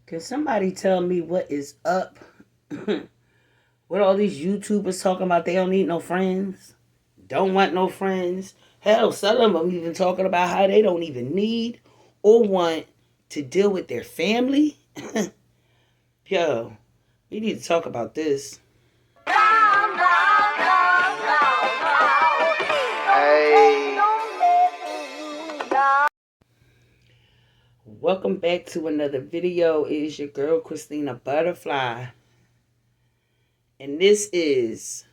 Can somebody tell me what is up? What all these YouTubers talking about? They don't need no friends. Don't want no friends. Hell, some of them even talking about how they don't even need or want to deal with their family. Yo, we need to talk about this. Hey, Welcome back to another video. It is your girl Christina Butterfly. And this is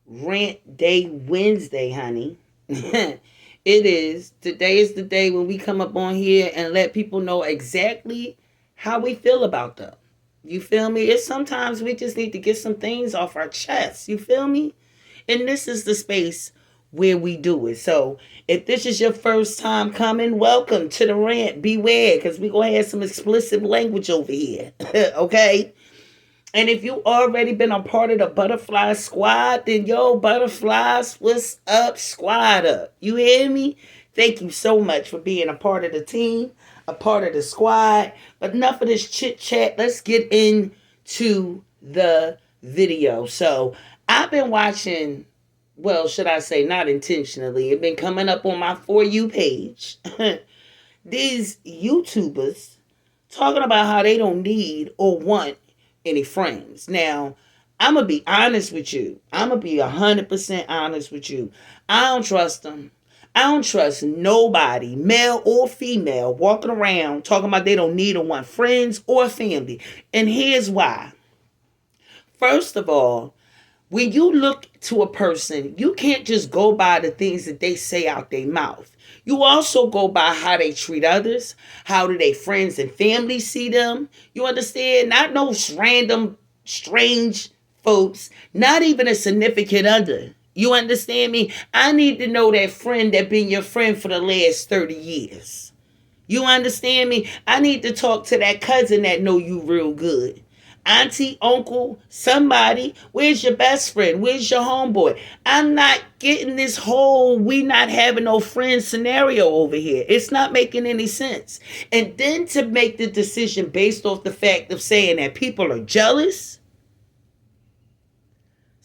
Rant Day Wednesday, honey. It is. Today is the day when we come up on here and let people know exactly how we feel about them. You feel me? It's sometimes we just need to get some things off our chest. You feel me? And this is the space where we do it. So if this is your first time coming, welcome to the rant. Beware, because we're going to have some explicit language over here. Okay? And if you already been a part of the Butterfly Squad, then yo, Butterflies, what's up? Squad up. You hear me? Thank you so much for being a part of the team, a part of the squad. But enough of this chit chat. Let's get into the video. So I've been watching, well, should I say not intentionally, it's been coming up on my For You page. These YouTubers talking about how they don't need or want any friends. Now, I'm going to be honest with you. I'm going to be 100% honest with you. I don't trust them. I don't trust nobody, male or female, walking around talking about they don't need or want friends or family. And here's why. First of all, when you look to a person, you can't just go by the things that they say out their mouth. You also go by how they treat others. How do their friends and family see them? You understand? Not no random, strange folks. Not even a significant other. You understand me? I need to know that friend that been your friend for the last 30 years. You understand me? I need to talk to that cousin that know you real good. Auntie, uncle, somebody, where's your best friend? Where's your homeboy? I'm not getting this whole we not having no friends scenario over here. It's not making any sense. And then to make the decision based off the fact of saying that people are jealous.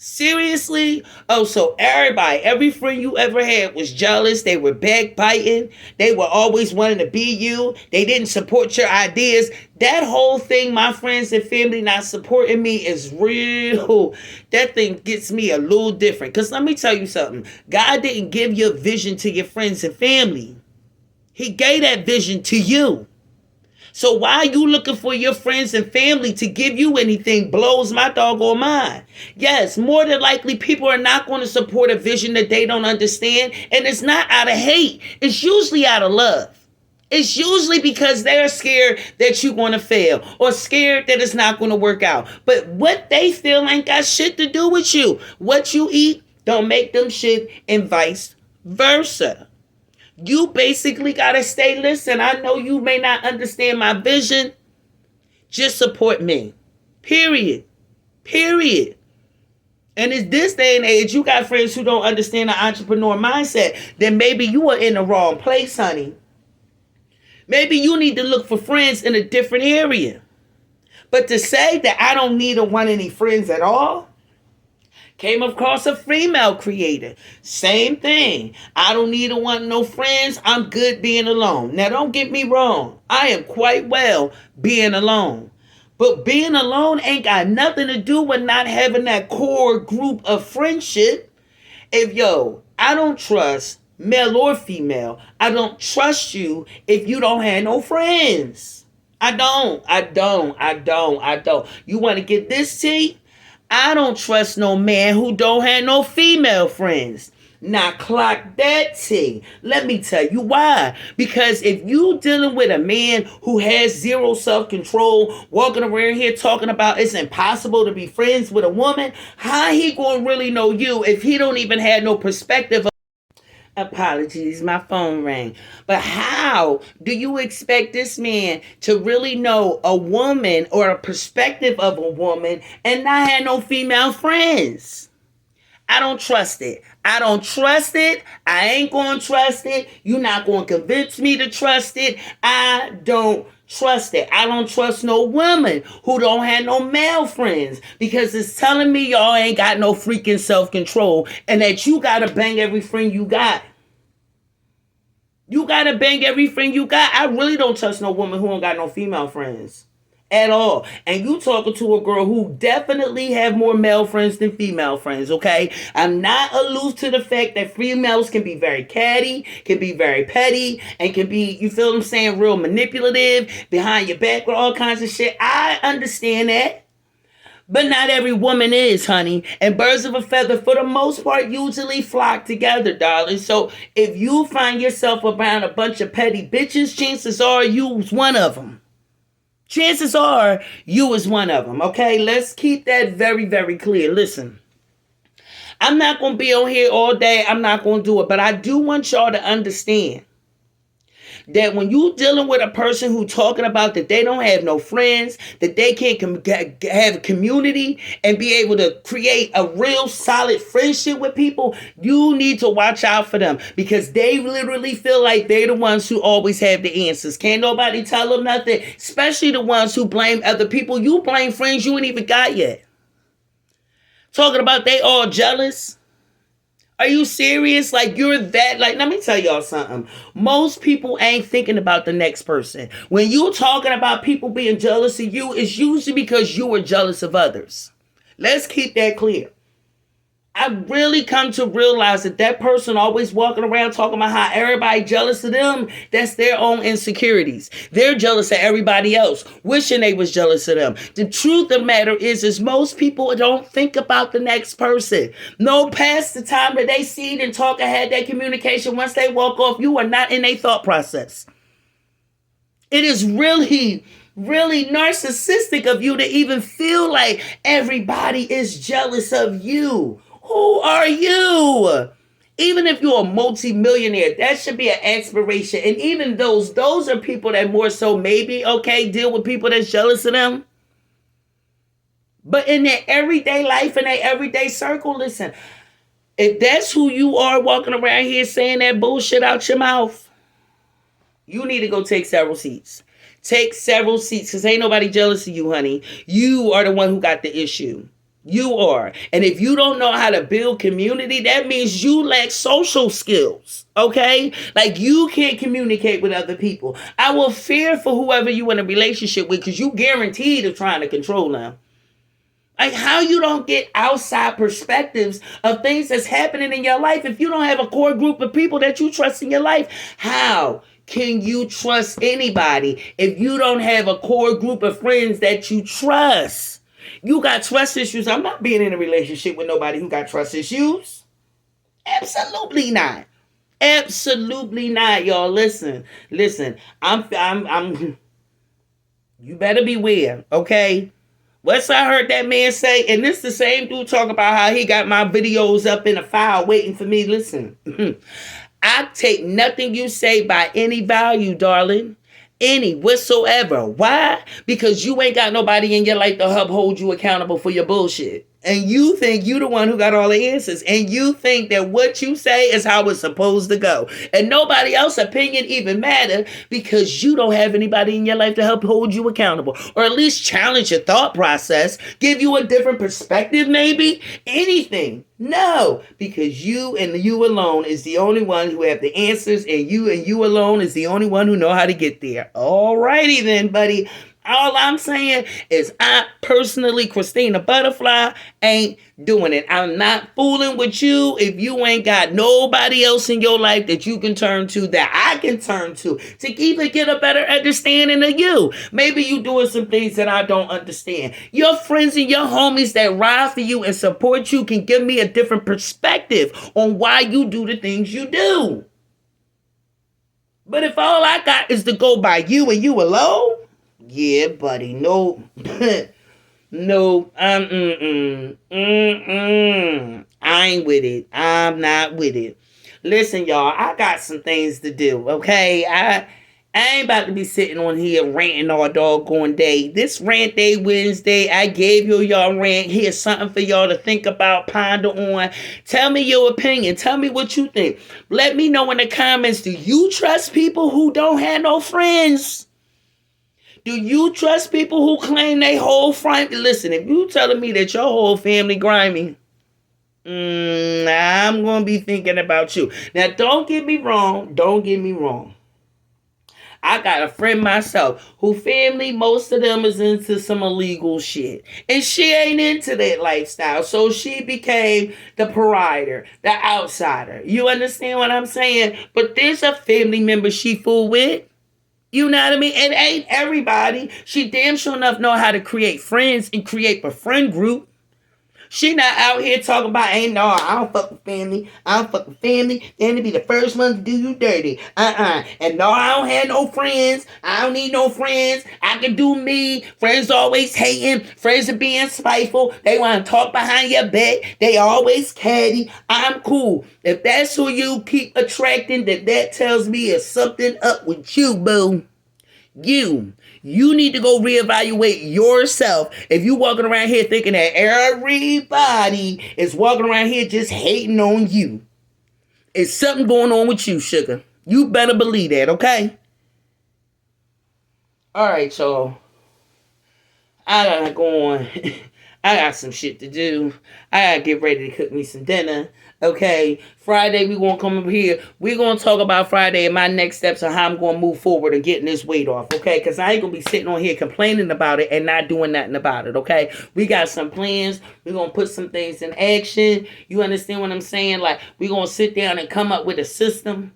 Seriously? Oh, so everybody, every friend you ever had was jealous. They were backbiting. They were always wanting to be you. They didn't support your ideas. That whole thing, my friends and family not supporting me is real. That thing gets me a little different. Because let me tell you something. God didn't give your vision to your friends and family. He gave that vision to you. So why are you looking for your friends and family to give you anything blows my doggone mind. Yes, more than likely people are not going to support a vision that they don't understand. And it's not out of hate. It's usually out of love. It's usually because they're scared that you're going to fail or scared that it's not going to work out. But what they feel ain't got shit to do with you. What you eat don't make them shit and vice versa. You basically got to stay, listen, I know you may not understand my vision. Just support me. Period. Period. And it's this day and age, you got friends who don't understand the entrepreneur mindset, then maybe you are in the wrong place, honey. Maybe you need to look for friends in a different area. But to say that I don't need or want any friends at all, came across a female creator. Same thing. I don't need to want no friends. I'm good being alone. Now, don't get me wrong. I am quite well being alone. But being alone ain't got nothing to do with not having that core group of friendship. I don't trust male or female. I don't trust you if you don't have no friends. I don't. You want to get this tea? I don't trust no man who don't have no female friends. Now clock that T. Let me tell you why. Because if you dealing with a man who has zero self-control, walking around here talking about it's impossible to be friends with a woman, how he gonna really know you if he don't even have no perspective? Apologies, my phone rang. But how do you expect this man to really know a woman or a perspective of a woman and not have no female friends? I don't trust it. I don't trust it. I ain't going to trust it. You're not going to convince me to trust it. I don't trust it. I don't trust no woman who don't have no male friends because it's telling me y'all ain't got no freaking self-control and that you got to bang every friend you got. You got to bang every friend you got. I really don't trust no woman who don't got no female friends. At all. And you talking to a girl who definitely have more male friends than female friends, okay? I'm not aloof to the fact that females can be very catty, can be very petty, and can be, you feel what I'm saying, real manipulative, behind your back with all kinds of shit. I understand that. But not every woman is, honey. And birds of a feather, for the most part, usually flock together, darling. So if you find yourself around a bunch of petty bitches, chances are you was one of them. Chances are you is one of them, okay? Let's keep that very, very clear. Listen, I'm not going to be on here all day. I'm not going to do it. But I do want y'all to understand that when you dealing with a person who talking about that they don't have no friends, that they can't have a community and be able to create a real solid friendship with people, you need to watch out for them because they literally feel like they're the ones who always have the answers. Can't nobody tell them nothing, especially the ones who blame other people. You blame friends you ain't even got yet. Talking about they all jealous. Are you serious? Like you're that, like, let me tell y'all something. Most people ain't thinking about the next person. When you talking about people being jealous of you, it's usually because you are jealous of others. Let's keep that clear. I really come to realize that person always walking around talking about how everybody jealous of them, that's their own insecurities. They're jealous of everybody else, wishing they was jealous of them. The truth of the matter is most people don't think about the next person. No, past the time that they see it and talk and had that communication, once they walk off, you are not in a thought process. It is really narcissistic of you to even feel like everybody is jealous of you. Who are you? Even if you're a multi-millionaire, that should be an aspiration. And even those are people that more so maybe, okay, deal with people that's jealous of them. But in their everyday life, in their everyday circle, listen, if that's who you are walking around here saying that bullshit out your mouth, you need to go take several seats. Take several seats because ain't nobody jealous of you, honey. You are the one who got the issue. You are. And if you don't know how to build community, that means you lack social skills. Okay? Like you can't communicate with other people. I will fear for whoever you in a relationship with because you guaranteed of trying to control them. Like how you don't get outside perspectives of things that's happening in your life if you don't have a core group of people that you trust in your life. How can you trust anybody if you don't have a core group of friends that you trust? You got trust issues. I'm not being in a relationship with nobody who got trust issues. Absolutely not. Absolutely not, y'all. Listen. I'm you better beware, okay? What's I heard that man say, and this the same dude talk about how he got my videos up in a file waiting for me. Listen, I take nothing you say by any value, darling. Any whatsoever. Why? Because you ain't got nobody in your life to hold you accountable for your bullshit. And you think you the one who got all the answers. And you think that what you say is how it's supposed to go. And nobody else's opinion even matter because you don't have anybody in your life to help hold you accountable. Or at least challenge your thought process. Give you a different perspective maybe. Anything. No. Because you and you alone is the only one who have the answers. And you alone is the only one who know how to get there. Alrighty then, buddy. All I'm saying is I personally, Christina Butterfly, ain't doing it. I'm not fooling with you if you ain't got nobody else in your life that you can turn to, that I can turn to even get a better understanding of you. Maybe you doing some things that I don't understand. Your friends and your homies that ride for you and support you can give me a different perspective on why you do the things you do. But if all I got is to go by you and you alone, yeah, buddy, no, no, I ain't with it. I'm not with it. Listen, y'all, I got some things to do, okay? I ain't about to be sitting on here ranting all doggone day. This rant day Wednesday, I gave you y'all rant. Here's something for y'all to think about, ponder on. Tell me your opinion. Tell me what you think. Let me know in the comments. Do you trust people who don't have no friends? Do you trust people who claim they whole family? Listen, if you telling me that your whole family grimy, I'm going to be thinking about you. Now, don't get me wrong. Don't get me wrong. I got a friend myself who family, most of them is into some illegal shit. And she ain't into that lifestyle. So she became the pariah, the outsider. You understand what I'm saying? But there's a family member she fool with. You know what I mean? It ain't everybody. She damn sure enough know how to create friends and create a friend group. She not out here talking about, ain't no, I don't fuck with family. I don't fuck with family. They to be the first ones to do you dirty. And no, I don't have no friends. I don't need no friends. I can do me. Friends always hating. Friends are being spiteful. They want to talk behind your back. They always catty. I'm cool. If that's who you keep attracting, that tells me there's something up with you, boo. You need to go reevaluate yourself. If you walking around here thinking that everybody is walking around here just hating on you, it's something going on with you, sugar. You better believe that, okay? All right, y'all. I gotta go on. I got some shit to do. I gotta get ready to cook me some dinner. Okay, Friday we gonna come over here. We gonna talk about Friday and my next steps on how I'm gonna move forward and getting this weight off. Okay, because I ain't gonna be sitting on here complaining about it and not doing nothing about it. Okay, we got some plans. We gonna put some things in action. You understand what I'm saying? Like we gonna sit down and come up with a system.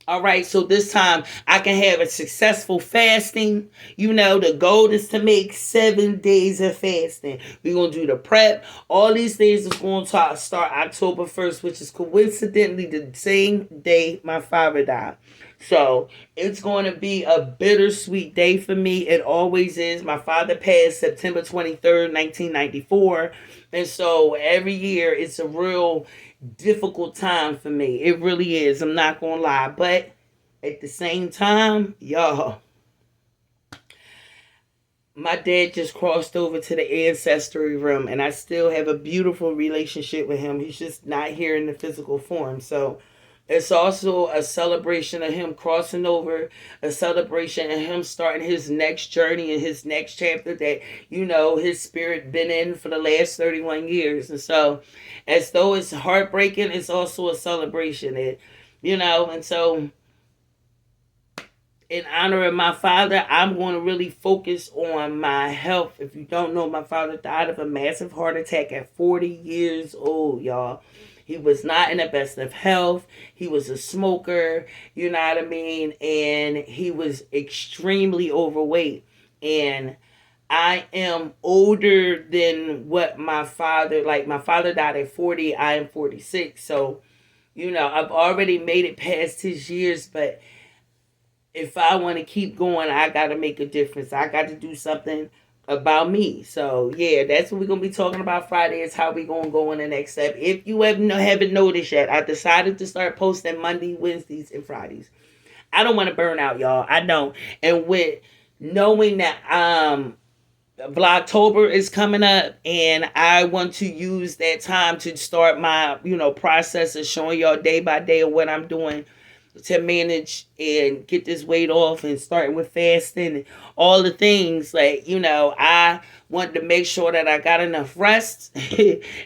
All right, so this time I can have a successful fasting. You know, the goal is to make 7 days of fasting. We're going to do the prep. All these things is going to start October 1st, which is coincidentally the same day my father died. So it's going to be a bittersweet day for me. It always is. My father passed September 23rd, 1994. And so every year it's a real difficult time for me. It really is. I'm not gonna lie. But at the same time, y'all, my dad just crossed over to the ancestry realm and I still have a beautiful relationship with him. He's just not here in the physical form. So it's also a celebration of him crossing over, a celebration of him starting his next journey and his next chapter that, you know, his spirit been in for the last 31 years. And so as though it's heartbreaking, it's also a celebration. And so in honor of my father, I'm going to really focus on my health. If you don't know, my father died of a massive heart attack at 40 years old, y'all. He was not in the best of health. He was a smoker, you know what I mean? And he was extremely overweight. And I am older than what my father died at 40. I am 46. So, I've already made it past his years, but if I want to keep going, I got to make a difference. I got to do something about me. So yeah, that's what we're gonna be talking about Friday. Is how we gonna go in the next step. If you haven't noticed yet, I decided to start posting Monday, Wednesdays, and Fridays. I don't want to burn out, y'all. I don't. And with knowing that Vlogtober is coming up, and I want to use that time to start my process of showing y'all day by day of what I'm doing to manage and get this weight off, and starting with fasting and all the things. I want to make sure that I got enough rest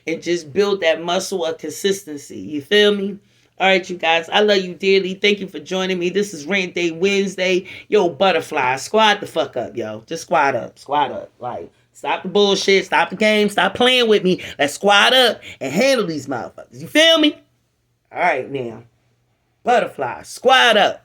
and just build that muscle of consistency. You feel me? All right, you guys, I love you dearly. Thank you for joining me. This is Rant Day Wednesday. Yo, butterfly, squad the fuck up, yo. Just squad up. Like, stop the bullshit, stop the game, stop playing with me. Let's squad up and handle these motherfuckers. You feel me? All right, now. Butterfly, squad up.